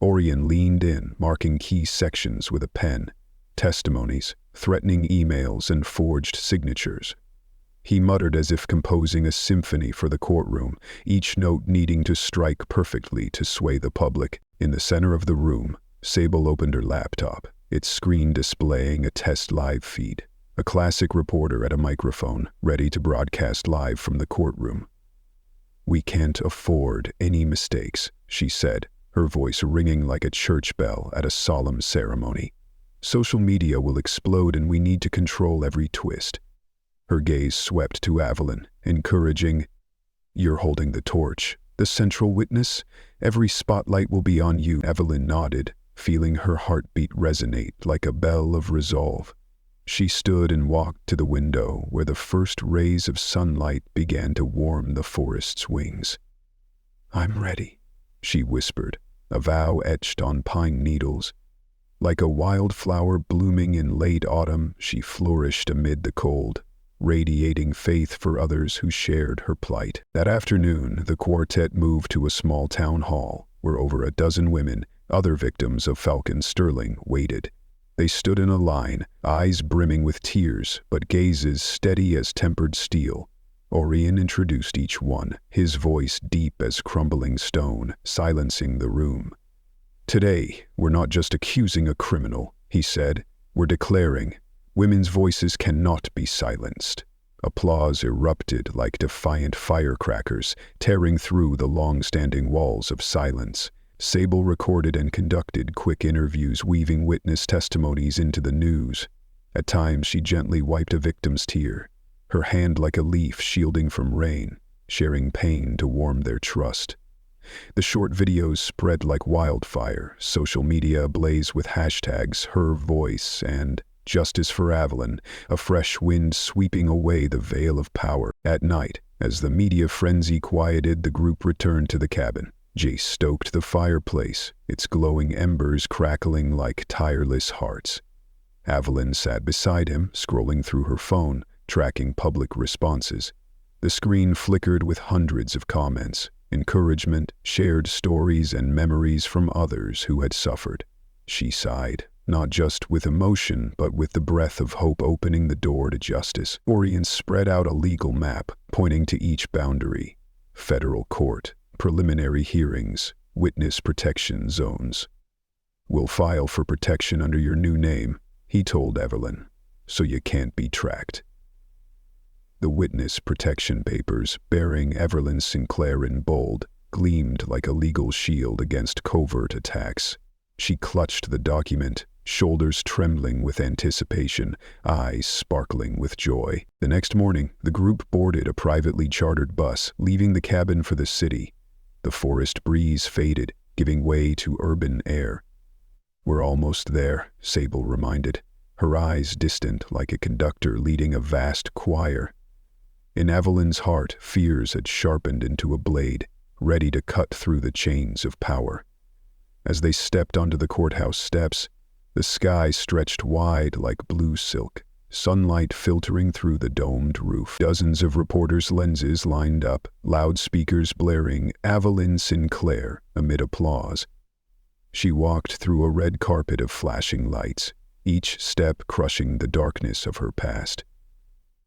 Orion leaned in, marking key sections with a pen, testimonies, threatening emails, and forged signatures. He muttered as if composing a symphony for the courtroom, each note needing to strike perfectly to sway the public. In the center of the room, Sable opened her laptop, its screen displaying a test live feed. A classic reporter at a microphone, ready to broadcast live from the courtroom. "We can't afford any mistakes," she said, her voice ringing like a church bell at a solemn ceremony. "Social media will explode and we need to control every twist." Her gaze swept to Evelyn, encouraging, "You're holding the torch, the central witness. Every spotlight will be on you." Evelyn nodded, feeling her heartbeat resonate like a bell of resolve. She stood and walked to the window where the first rays of sunlight began to warm the forest's wings. "I'm ready," she whispered, a vow etched on pine needles. Like a wildflower blooming in late autumn, she flourished amid the cold, radiating faith for others who shared her plight. That afternoon, the quartet moved to a small town hall where over a dozen women, other victims of Falcon Sterling, waited. They stood in a line, eyes brimming with tears, but gazes steady as tempered steel. Orion introduced each one, his voice deep as crumbling stone, silencing the room. "Today, we're not just accusing a criminal," he said. "We're declaring women's voices cannot be silenced." Applause erupted like defiant firecrackers, tearing through the long-standing walls of silence. Sable recorded and conducted quick interviews, weaving witness testimonies into the news. At times, she gently wiped a victim's tear, her hand like a leaf shielding from rain, sharing pain to warm their trust. The short videos spread like wildfire, social media ablaze with hashtags "her voice" and "justice for Evelyn," a fresh wind sweeping away the veil of power. At night, as the media frenzy quieted, the group returned to the cabin. Jace stoked the fireplace, its glowing embers crackling like tireless hearts. Evelyn sat beside him, scrolling through her phone, tracking public responses. The screen flickered with hundreds of comments, encouragement, shared stories, and memories from others who had suffered. She sighed, not just with emotion, but with the breath of hope opening the door to justice. Orion spread out a legal map, pointing to each boundary: federal court, preliminary hearings, witness protection zones. "We'll file for protection under your new name," he told Evelyn, "so you can't be tracked." The witness protection papers, bearing Evelyn Sinclair in bold, gleamed like a legal shield against covert attacks. She clutched the document, shoulders trembling with anticipation, eyes sparkling with joy. The next morning, the group boarded a privately chartered bus, leaving the cabin for the city. The forest breeze faded, giving way to urban air. "We're almost there," Sable reminded, her eyes distant like a conductor leading a vast choir. In Evelyn's heart, fears had sharpened into a blade, ready to cut through the chains of power. As they stepped onto the courthouse steps, the sky stretched wide like blue silk, sunlight filtering through the domed roof. Dozens of reporters' lenses lined up, loudspeakers blaring "Evelyn Sinclair" amid applause. She walked through a red carpet of flashing lights, each step crushing the darkness of her past.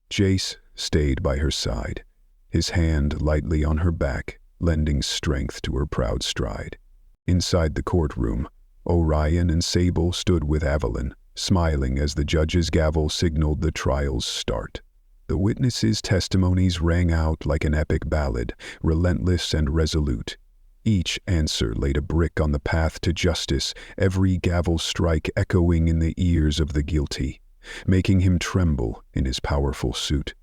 Jace stayed by her side, his hand lightly on her back, lending strength to her proud stride. Inside the courtroom, Orion and Sable stood with Evelyn, smiling as the judge's gavel signaled the trial's start. The witnesses' testimonies rang out like an epic ballad, relentless and resolute. Each answer laid a brick on the path to justice, every gavel strike echoing in the ears of the guilty, making him tremble in his powerful suit.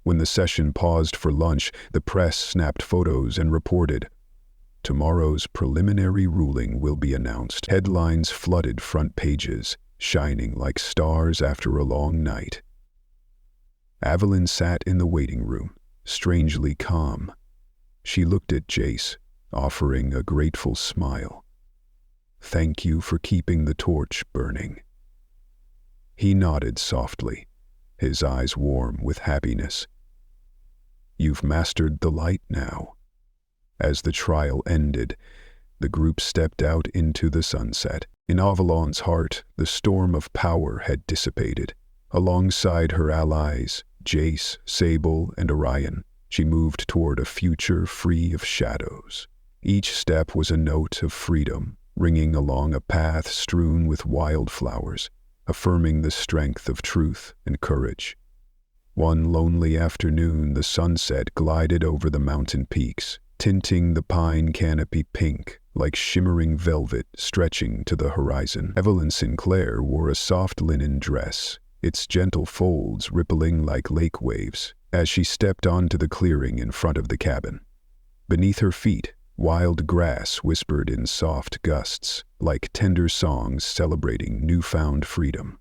When the session paused for lunch, the press snapped photos and reported, "Tomorrow's preliminary ruling will be announced." Headlines flooded front pages, shining like stars after a long night. Evelyn sat in the waiting room, strangely calm. She looked at Jace, offering a grateful smile. "Thank you for keeping the torch burning." He nodded softly, his eyes warm with happiness. "You've mastered the light now." As the trial ended, the group stepped out into the sunset. In Avalon's heart, the storm of power had dissipated. Alongside her allies, Jace, Sable, and Orion, she moved toward a future free of shadows. Each step was a note of freedom, ringing along a path strewn with wildflowers, affirming the strength of truth and courage. One lonely afternoon, the sunset glided over the mountain peaks, tinting the pine canopy pink like shimmering velvet stretching to the horizon. Evelyn Sinclair wore a soft linen dress, its gentle folds rippling like lake waves, as she stepped onto the clearing in front of the cabin. Beneath her feet, wild grass whispered in soft gusts, like tender songs celebrating newfound freedom.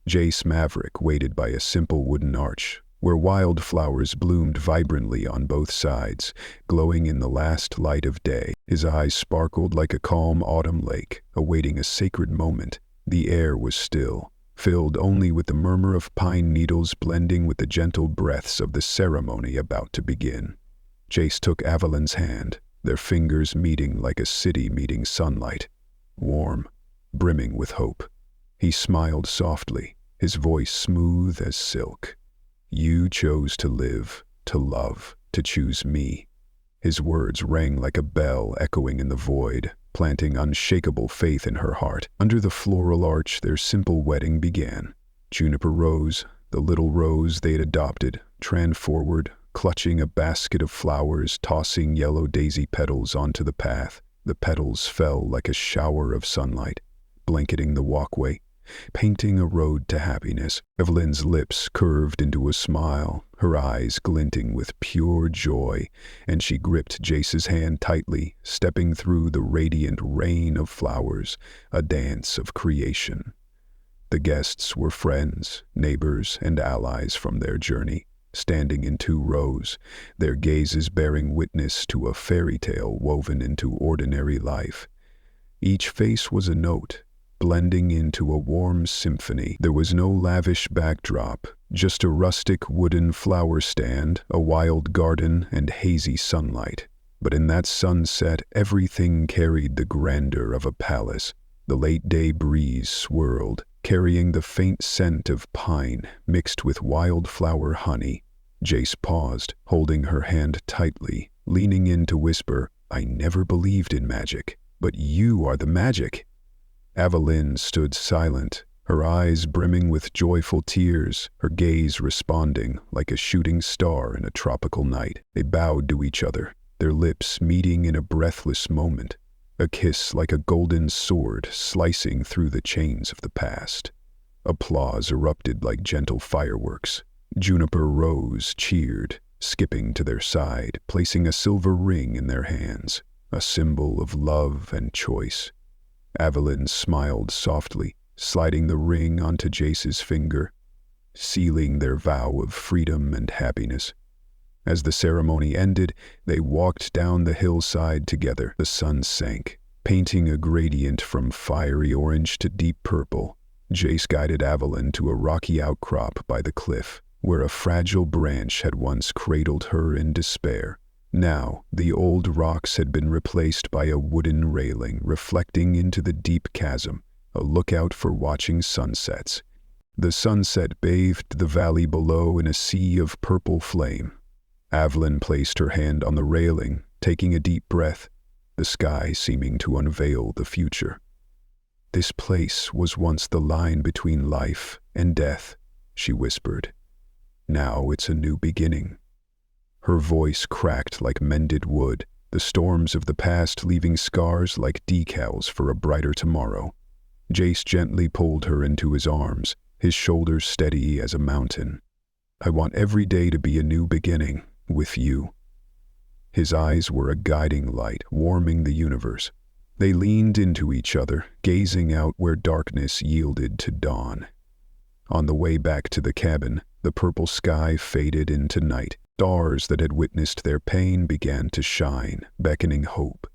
Jace Maverick waited by a simple wooden arch, where wildflowers bloomed vibrantly on both sides, glowing in the last light of day. His eyes sparkled like a calm autumn lake, awaiting a sacred moment. The air was still, filled only with the murmur of pine needles blending with the gentle breaths of the ceremony about to begin. Jace took Evelyn's hand, their fingers meeting like a city meeting sunlight, warm, brimming with hope. He smiled softly, his voice smooth as silk. "You chose to live, to love, to choose me." His words rang like a bell echoing in the void, planting unshakable faith in her heart. Under the floral arch, their simple wedding began. Juniper Rose, the little rose they'd adopted, ran forward, clutching a basket of flowers, tossing yellow daisy petals onto the path. The petals fell like a shower of sunlight, blanketing the walkway, painting a road to happiness. Evelyn's lips curved into a smile, her eyes glinting with pure joy, and she gripped Jace's hand tightly, stepping through the radiant rain of flowers, a dance of creation. The guests were friends, neighbors, and allies from their journey, standing in 2 rows, their gazes bearing witness to a fairy tale woven into ordinary life. Each face was a note, blending into a warm symphony. There was no lavish backdrop, just a rustic wooden flower stand, a wild garden, and hazy sunlight. But in that sunset, everything carried the grandeur of a palace. The late-day breeze swirled, carrying the faint scent of pine mixed with wildflower honey. Jace paused, holding her hand tightly, leaning in to whisper, "I never believed in magic, but you are the magic." Evelyn stood silent, her eyes brimming with joyful tears, her gaze responding like a shooting star in a tropical night. They bowed to each other, their lips meeting in a breathless moment, a kiss like a golden sword slicing through the chains of the past. Applause erupted like gentle fireworks. Juniper Rose cheered, skipping to their side, placing a silver ring in their hands, a symbol of love and choice. Evelyn smiled softly, sliding the ring onto Jace's finger, sealing their vow of freedom and happiness. As the ceremony ended, they walked down the hillside together. The sun sank, painting a gradient from fiery orange to deep purple. Jace guided Evelyn to a rocky outcrop by the cliff, where a fragile branch had once cradled her in despair. Now, the old rocks had been replaced by a wooden railing reflecting into the deep chasm, a lookout for watching sunsets. The sunset bathed the valley below in a sea of purple flame. Evelyn placed her hand on the railing, taking a deep breath, the sky seeming to unveil the future. "This place was once the line between life and death," she whispered. "Now it's a new beginning." Her voice cracked like mended wood, the storms of the past leaving scars like decals for a brighter tomorrow. Jace gently pulled her into his arms, his shoulders steady as a mountain. "I want every day to be a new beginning, with you." His eyes were a guiding light, warming the universe. They leaned into each other, gazing out where darkness yielded to dawn. On the way back to the cabin, the purple sky faded into night. Stars that had witnessed their pain began to shine, beckoning hope.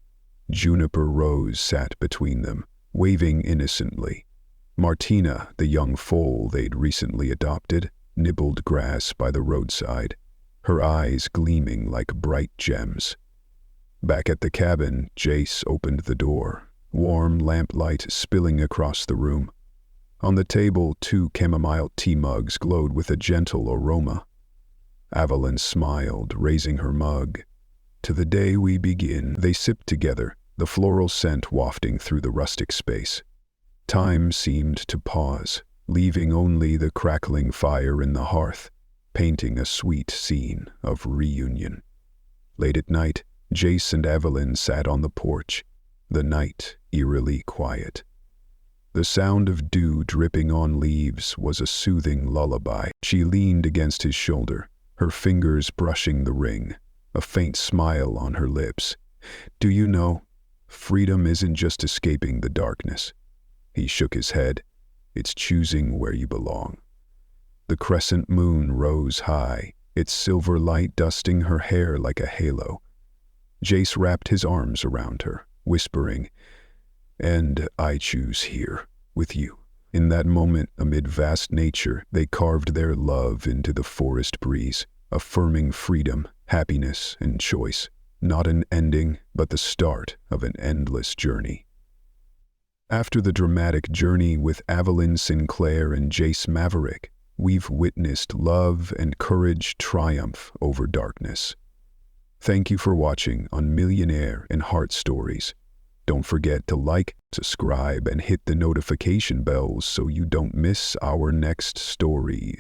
Juniper Rose sat between them, waving innocently. Martina, the young foal they'd recently adopted, nibbled grass by the roadside, her eyes gleaming like bright gems. Back at the cabin, Jace opened the door, warm lamplight spilling across the room. On the table, 2 chamomile tea mugs glowed with a gentle aroma. Evelyn smiled, raising her mug. "To the day we begin." They sipped together, the floral scent wafting through the rustic space. Time seemed to pause, leaving only the crackling fire in the hearth, painting a sweet scene of reunion. Late at night, Jace and Evelyn sat on the porch, the night eerily quiet. The sound of dew dripping on leaves was a soothing lullaby. She leaned against his shoulder, her fingers brushing the ring, a faint smile on her lips. "Do you know, freedom isn't just escaping the darkness." He shook his head. "It's choosing where you belong." The crescent moon rose high, its silver light dusting her hair like a halo. Jace wrapped his arms around her, whispering, "And I choose here, with you." In that moment, amid vast nature, they carved their love into the forest breeze, affirming freedom, happiness, and choice. Not an ending, but the start of an endless journey. After the dramatic journey with Evelyn Sinclair and Jace Maverick, we've witnessed love and courage triumph over darkness. Thank you for watching on Millionaire and Heart Stories. Don't forget to like, subscribe, and hit the notification bells so you don't miss our next story.